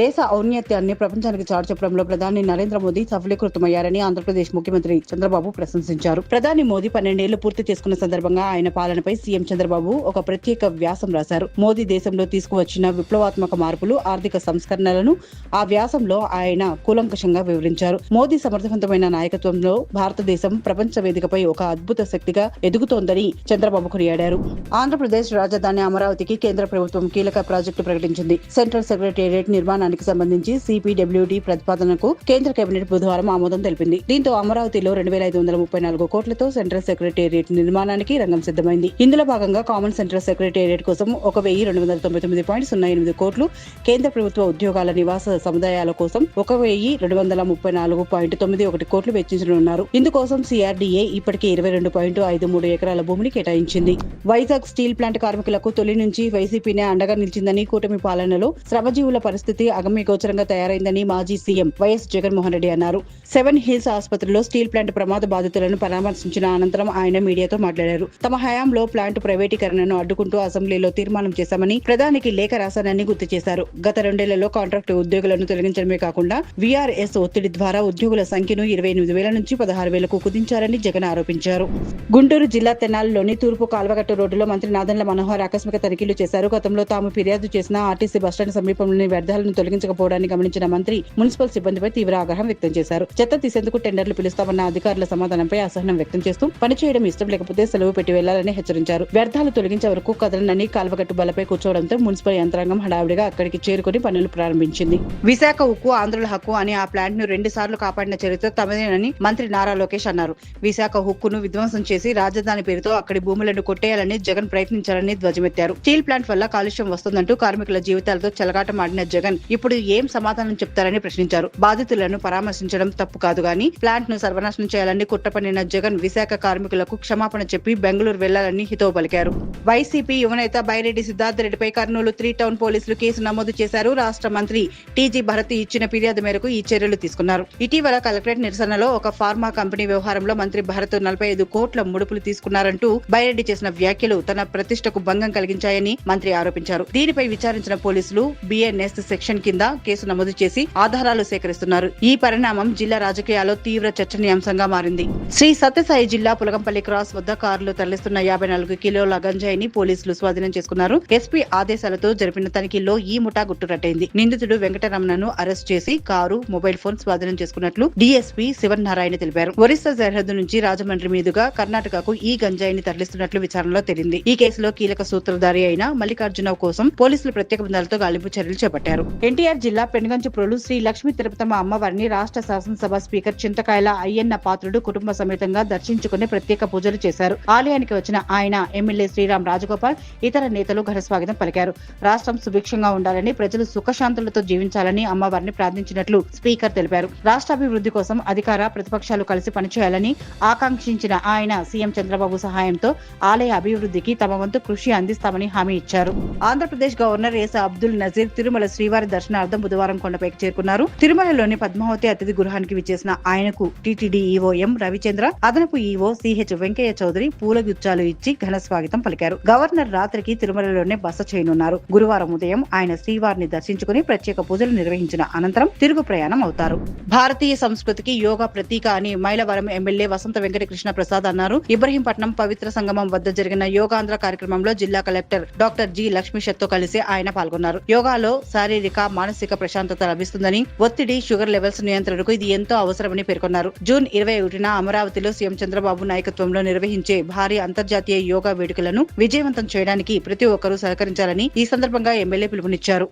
దేశ ఔన్నత్యాన్ని ప్రపంచానికి చాటి చెప్పడంలో ప్రధాని నరేంద్ర మోదీ సఫలీకృతమయ్యారని ఆంధ్రప్రదేశ్ ముఖ్యమంత్రి చంద్రబాబు ప్రశంసించారు. ప్రధాని మోదీ 12 ఏళ్లు పూర్తి చేసుకున్న సందర్భంగా ఆయన పాలనపై సీఎం చంద్రబాబు ఒక ప్రత్యేక వ్యాసం రాశారు. మోదీ దేశంలో తీసుకువచ్చిన విప్లవాత్మక మార్పులు, ఆర్థిక సంస్కరణలను ఆ వ్యాసంలో ఆయన కూలంకషంగా వివరించారు. మోదీ సమర్థవంతమైన నాయకత్వంలో భారతదేశం ప్రపంచ వేదికపై ఒక అద్భుత శక్తిగా ఎదుగుతోందని చంద్రబాబు కొనియాడారు. ఆంధ్రప్రదేశ్ రాజధాని అమరావతికి కేంద్ర ప్రభుత్వం కీలక ప్రాజెక్టు ప్రకటించింది. సెంట్రల్ సెక్రటేరియట్ నిర్మాణానికి సంబంధించి సిపిడబ్ల్యూడి ప్రతిపాదనకు కేంద్ర కేబినెట్ బుధవారం ఆమోదం తెలిపింది. దీంతో అమరావతిలో 2534 కోట్లతో సెంట్రల్ సెక్రటేరియట్ నిర్మాణానికి రంగం సిద్ధమైంది. ఇందులో భాగంగా కామన్ సెంట్రల్ సెక్రటేరియట్ కోసం 1299.08 కోట్లు, కేంద్ర ప్రభుత్వ ఉద్యోగాల నివాస సముదాయాల కోసం 1234.91 కోట్లు వెచ్చించనున్నారు. ఇందుకోసం సిఆర్డీఏ ఇప్పటికే 22.53 ఎకరాల భూమిని కేటాయించింది. వైజాగ్ స్టీల్ ప్లాంట్ కార్మికులకు తొలి నుంచి వైసీపీనే అండగా నిలిచిందని, కూటమి పాలనలో శ్రమజీవుల పరిస్థితి అగమ్యగోచరంగా తయారైందని మాజీ సీఎం వైఎస్ జగన్మోహన్ రెడ్డి అన్నారు. 7 హిల్స్ ఆసుపత్రిలో స్టీల్ ప్లాంట్ ప్రమాద బాధితులను పరామర్శించిన అనంతరం ఆయన మీడియాతో మాట్లాడారు. తమ హయాంలో ప్లాంట్ ప్రైవేటీకరణను అడ్డుకుంటూ అసెంబ్లీలో తీర్మానం చేశామని, ప్రధానికి లేఖ రాశానని గుర్తు చేశారు. గత 2 ఏళ్లలో కాంట్రాక్టు ఉద్యోగులను తొలగించడమే కాకుండా వీఆర్ఎస్ ఒత్తిడి ద్వారా ఉద్యోగుల సంఖ్యను 28,000 నుంచి 16,000కు కుదించారని జగన్ ఆరోపించారు. గుంటూరు జిల్లా తెనాలిలోని తూర్పు కాల్వగట్టు రోడ్డులో మంత్రి నాదెండ్ల మనోహర్ ఆకస్మిక తనిఖీలు చేశారు. గతంలో తాము ఫిర్యాదు చేసిన ఆర్టీసీ బస్టాండ్ సమీపంలోని వ్యర్థాలను తొలగించకపోవడాన్ని గమనించిన మంత్రి మున్సిపల్ సిబ్బందిపై తీవ్ర ఆగ్రహం వ్యక్తం చేశారు. చెత్త తీసేందుకు టెండర్లు పిలుస్తామన్న అధికారుల సమాధానంపై అసహనం వ్యక్తం చేస్తూ పనిచేయడం ఇష్టం లేకపోతే సెలవు పెట్టి వెళ్లాలని హెచ్చరించారు. వ్యర్థాలు తొలగించే వరకు కదలనని కాల్వగట్టు బలపై కూర్చోవడంతో మున్సిపల్ యంత్రాంగం హడావిడిగా అక్కడికి చేరుకుని పనులు ప్రారంభించింది. విశాఖ ఉక్కు ఆంధ్రుల హక్కు అని ఆ ప్లాంట్ ను 2 సార్లు కాపాడిన చరిత్ర తమదేనని మంత్రి నారా లోకేష్ అన్నారు. విశాఖ హుక్కును విధ్వంసం చేసి రాజధాని పేరుతో అక్కడి భూములను కొట్టేయాలని జగన్ ప్రయత్నించారని ధ్వజమెత్తారు. స్టీల్ ప్లాంట్ వల్ల కాలుష్యం వస్తుందంటూ కార్మికుల జీవితాలతో చెలగాటమాడిన జగన్ ఇప్పుడు ఏం సమాధానం చెప్తారని ప్రశ్నించారు. బాధితులను పరామర్శించడం తప్పు కాదు గాని ప్లాంట్ ను సర్వనాశనం చేయాలని కుట్ర పన్నిన జగన్ విశాఖ కార్మికులకు క్షమాపణ చెప్పి బెంగళూరు వెళ్లాలని హితవు పలికారు. వైసీపీ యువనేత బైరెడ్డి సిద్ధార్థ్ రెడ్డిపై కర్నూలు 3 టౌన్ పోలీసులు కేసు నమోదు చేశారు. రాష్ట్ర మంత్రి టీజీ భరత్ ఇచ్చిన ఫిర్యాదు మేరకు ఈ చర్యలు తీసుకున్నారు. ఇటీవల కలెక్టరేట్ నిరసనలో ఒక ఫార్మా కంపెనీ వ్యవహారంలో మంత్రి భరత్ 45 కోట్ల ముడుపులు తీసుకున్నారంటూ బైరెడ్డి చేసిన వ్యాఖ్యలు తన ప్రతిష్టకు భంగం కలిగించాయని మంత్రి ఆరోపించారు. దీనిపై విచారించిన పోలీసులు బిఎన్ఎస్ సెక్షన్ కింద కేసు నమోదు చేసి ఆధారాలు సేకరిస్తున్నారు. ఈ పరిణామం జిల్లా రాజకీయాల్లో తీవ్ర చర్చనీయాంశంగా మారింది. శ్రీ సత్యసాయి జిల్లా పులగంపల్లి క్రాస్ వద్ద కారులో తరలిస్తున్న 54 కిలోల గంజాయిని పోలీసులు స్వాధీనం చేసుకున్నారు. ఎస్పీ ఆదేశాలతో జరిపిన తనిఖీల్లో ఈ ముఠా గుట్టురట్టయింది. నిందితుడు వెంకటరమణను అరెస్ట్ చేసి కారు, మొబైల్ ఫోన్ స్వాధీనం చేసుకున్నట్లు డీఎస్పీ శివనారాయణ తెలిపారు. ఒరిస్సా సరిహద్దు నుంచి రాజమండ్రి మీదుగా కర్ణాటకకు ఈ గంజాయిని తరలిస్తున్నట్లు విచారణలో తేలింది. ఈ కేసులో కీలక సూత్రధారి అయిన మల్లికార్జునరావు కోసం పోలీసులు ప్రత్యేక బృందాలతో గాలింపు చర్యలు చేపట్టారు. ఎన్టీఆర్ జిల్లా పెనుగంచిప్రోలు శ్రీ లక్ష్మీ తిరుపతమ్మ అమ్మవారిని రాష్ట్ర శాసనసభ స్పీకర్ చింతకాయల అయ్యన్న పాత్రుడు కుటుంబ సమేతంగా దర్శించుకుని ప్రత్యేక పూజలు చేశారు. ఆలయానికి వచ్చిన ఆయన ఎమ్మెల్యే శ్రీరామ్ రాజగోపాల్, ఇతర నేతలు ఘనస్వాగతం పలికారు. రాష్ట్రం సుభిక్షంగా ఉండాలని, ప్రజలు సుఖశాంతులతో జీవించాలని అమ్మవారిని ప్రార్థించినట్లు స్పీకర్ తెలిపారు. రాష్ట్రాభివృద్ధి కోసం అధికార ప్రతిపక్షాలు కలిసి పనిచేయాలని ఆకాంక్షించిన ఆయన సీఎం చంద్రబాబు సహాయంతో ఆలయ అభివృద్ధికి తమ వంతు కృషి అందిస్తామని హామీ ఇచ్చారు. ఆంధ్రప్రదేశ్ గవర్నర్ ఏసా అబ్దుల్ నజీర్ తిరుమల శ్రీవారి దర్శనార్థం బుధవారం కొండపైకి చేరుకున్నారు. తిరుమలలోని పద్మావతి అతిథి గృహానికి విచ్చేసిన ఆయనకు టీటీడీ ఈవో ఎం రవిచంద్ర, అదనపు ఈవో సిహెచ్ వెంకయ్య చౌదరి పూలగుచ్చాలు ఇచ్చి ఘన స్వాగతం పలికారు. గవర్నర్ రాత్రికి తిరుమలలోనే బస చేయనున్నారు. గురువారం ఉదయం ఆయన శ్రీవారిని దర్శించుకుని ప్రత్యేక పూజలు నిర్వహించిన అనంతరం తిరుగు ప్రయాణం అవుతారు. భారతీయ సంస్కృతికి యోగా ప్రతీక అని మైలవరం ఎమ్మెల్యే వసంత వెంకటకృష్ణ ప్రసాద్ అన్నారు. ఇబ్రహీంపట్నం పవిత్ర సంగమం వద్ద జరిగిన యోగాంధ్ర కార్యక్రమంలో జిల్లా కలెక్టర్ డాక్టర్ జి లక్ష్మీషత్తో కలిసి ఆయన పాల్గొన్నారు. యోగాలో శారీరక, మానసిక ప్రశాంతత లభిస్తుందని, ఒత్తిడి, షుగర్ లెవెల్స్ నియంత్రణకు ఇది ఎంతో అవసరమని పేర్కొన్నారు. జూన్ 21న అమరావతిలో సీఎం చంద్రబాబు నాయకత్వంలో నిర్వహించే భారీ అంతర్జాతీయ యోగా వేడుకలను విజయవంతం చేయడానికి ప్రతి ఒక్కరూ సహకరించాలని ఈ సందర్భంగా ఎమ్మెల్యే పిలుపునిచ్చారు.